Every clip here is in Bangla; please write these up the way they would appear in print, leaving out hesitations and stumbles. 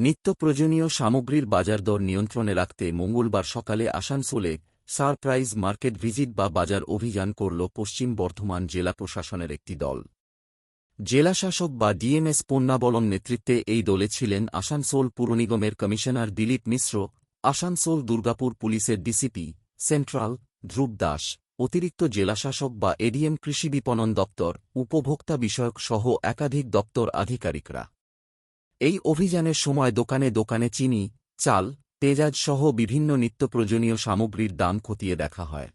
নিত্য প্রয়োজনীয় সামগ্রীর বাজারদর নিয়ন্ত্রণে রাখতে মঙ্গলবার সকালে আসানসোলে সারপ্রাইজ মার্কেট ভিজিট বা বাজার অভিযান করল পশ্চিম বর্ধমান জেলা প্রশাসনের একটি দল। জেলাশাসক বা ডিএমএস পন্নাবলম নেতৃত্বে এই দলে ছিলেন আসানসোল পুর নিগমের কমিশনার দিলীপ মিশ্র, আসানসোল দুর্গাপুর পুলিশের ডিসিপি সেন্ট্রাল ধ্রুব দাস, অতিরিক্ত জেলাশাসক বা এডিএম কৃষি বিপণন দপ্তর, উপভোক্তা বিষয়ক সহ একাধিক দপ্তর আধিকারিকরা। এই অভিযানের সময় দোকানে দোকানে চিনি, চাল, পেঁয়াজ সহ বিভিন্ন নিত্য প্রয়োজনীয় সামগ্রীর দাম খতিয়ে দেখা হয়।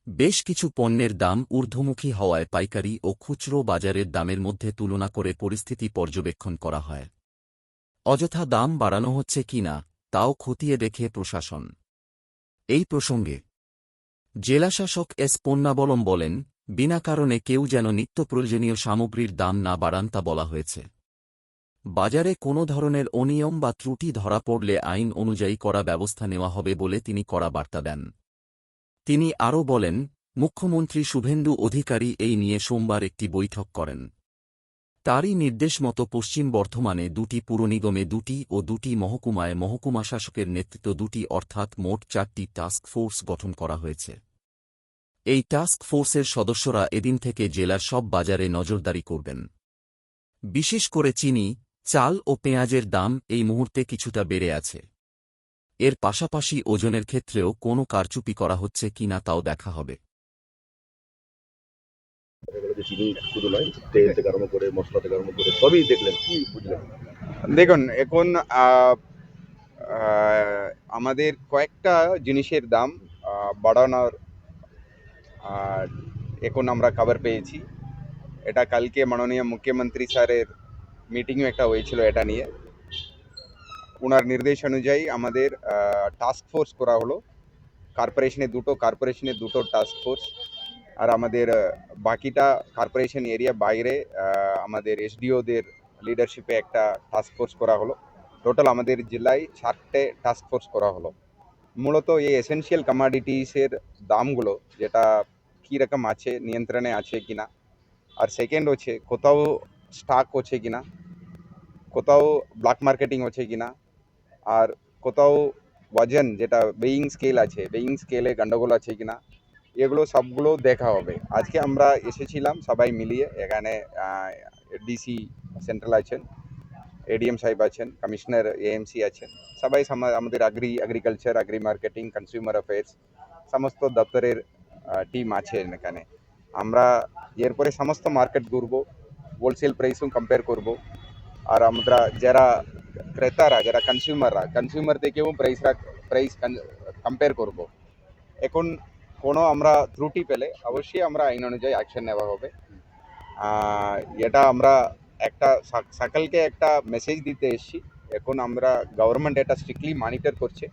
বেশ কিছু পণ্যের দাম ঊর্ধ্বমুখী হওয়ায় পাইকারি ও খুচরো বাজারের দামের মধ্যে তুলনা করে পরিস্থিতি পর্যবেক্ষণ করা হয়। অযথা দাম বাড়ানো হচ্ছে কিনা তাও খতিয়ে দেখে প্রশাসন। এই প্রসঙ্গে জেলাশাসক এস পন্নাবলম বলেন, বিনা কারণে কেউ যেন নিত্য প্রয়োজনীয় সামগ্রীর দাম না বাড়ান তা বলা হয়েছে। বাজারে কোনো ধরনের অনিয়ম বা ত্রুটি ধরা পড়লে আইন অনুযায়ী কড়া ব্যবস্থা নেওয়া হবে বলে তিনি কড়া বার্তা দেন। তিনি আরও বলেন, মুখ্যমন্ত্রী শুভেন্দু অধিকারী এই নিয়ে সোমবার একটি বৈঠক করেন। তারই নির্দেশ মতো পশ্চিম বর্ধমানে 2টি পুর নিগমে 2টি ও 2টি মহকুমায় মহকুমা শাসকের নেতৃত্ব 2টি অর্থাৎ মোট 4টি টাস্ক ফোর্স গঠন করা হয়েছে। এই টাস্ক ফোর্সের সদস্যরা এদিন থেকে জেলার সব বাজারে নজরদারি করবেন। বিশেষ করে চিনি, চাল ও পেঁয়াজের দাম এই মুহূর্তে কিছুটা বেড়ে আছে। এর পাশাপাশি ওজনের ক্ষেত্রেও কোনো কারচুপি করা হচ্ছে কিনা তাও দেখা হবে। দেখুন, এখন আমাদের কয়েকটা জিনিসের দাম বাড়ানোর এখন আমরা খবর পেয়েছি। এটা কালকে মাননীয় মুখ্যমন্ত্রী স্যারের মিটিংও একটা হয়েছিল এটা নিয়ে। ওনার নির্দেশ অনুযায়ী আমাদের টাস্ক ফোর্স করা হলো। কর্পোরেশনে দুটো টাস্ক ফোর্স, আর আমাদের বাকিটা কর্পোরেশন এরিয়া বাইরে আমাদের এসডিওদের লিডারশিপে একটা টাস্ক ফোর্স করা হলো। টোটাল আমাদের জেলায় 4টে টাস্ক ফোর্স করা হলো। মূলত এই এসেনশিয়াল কমোডিটিসের দামগুলো যেটা কীরকম আছে, নিয়ন্ত্রণে আছে কিনা, আর সেকেন্ড হচ্ছে কোথাও স্টক হচ্ছে কিনা, কোথাও ব্ল্যাক মার্কেটিং হচ্ছে কিনা, আর কোথাও ওজন যেটা ওয়েইং স্কেল আছে, ওয়েইং স্কেলে গন্ডগোল আছে কিনা, এগুলো সবগুলো দেখা হবে। আজকে আমরা এসেছিলাম সবাই মিলিয়ে, এখানে ডিসি সেন্ট্রাল আছেন, এডিএম সাহেব আছেন, কমিশনার এএমসি আছেন, সবাই আমাদের agriculture, agri marketing, consumer affairs সমস্ত দপ্তরের টিম আছেন এখানে। আমরা এরপরে সমস্ত মার্কেট ঘুরবো, হোলসেল প্রাইসও কম্পেয়ার করব, আর আমরা যারা ক্রেতারা, যারা কনজিউমার থেকেও প্রাইস কম্পেয়ার করব। এখন কোনো আমরা ত্রুটি পেলে অবশ্যই আমরা আইন অনুযায়ী অ্যাকশন নেওয়া হবে। এটা আমরা একটা সকলকে একটা মেসেজ দিতে এসেছি। এখন আমরা গভর্নমেন্ট এটা স্ট্রিক্টলি মনিটর করছে।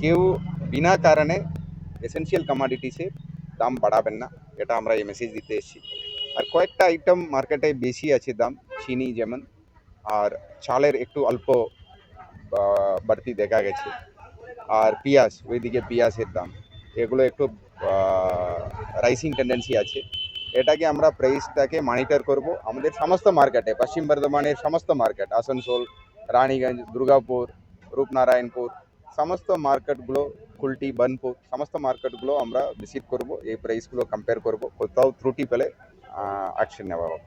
কেউ বিনা কারণে এসেনশিয়াল কমোডিটিসের দাম বাড়াবেন না, এটা আমরা এই মেসেজ দিতে এসেছি। আর কয়েকটা আইটেম মার্কেটে বেশি আছে দাম, চিনি যেমন, আর চালের একটু অল্প বাড়তি দেখা গেছে, আর পেঁয়াজ, ওইদিকে পেঁয়াজের দাম এগুলো একটু রাইসিং টেন্ডেন্সি আছে। এটাকে আমরা প্রাইসটাকে মনিটর করব আমাদের সমস্ত মার্কেটে, পশ্চিম বর্ধমানের সমস্ত মার্কেট, আসানসোল, রানীগঞ্জ, দুর্গাপুর, রূপনারায়ণপুর, সমস্ত মার্কেটগুলো, কুলটি, বার্নপুর, সমস্ত মার্কেটগুলো আমরা ভিজিট করব, এই প্রাইসগুলো কম্পেয়ার করব, কোথাও ত্রুটি পেলে অ্যাকশন নেওয়া হবে।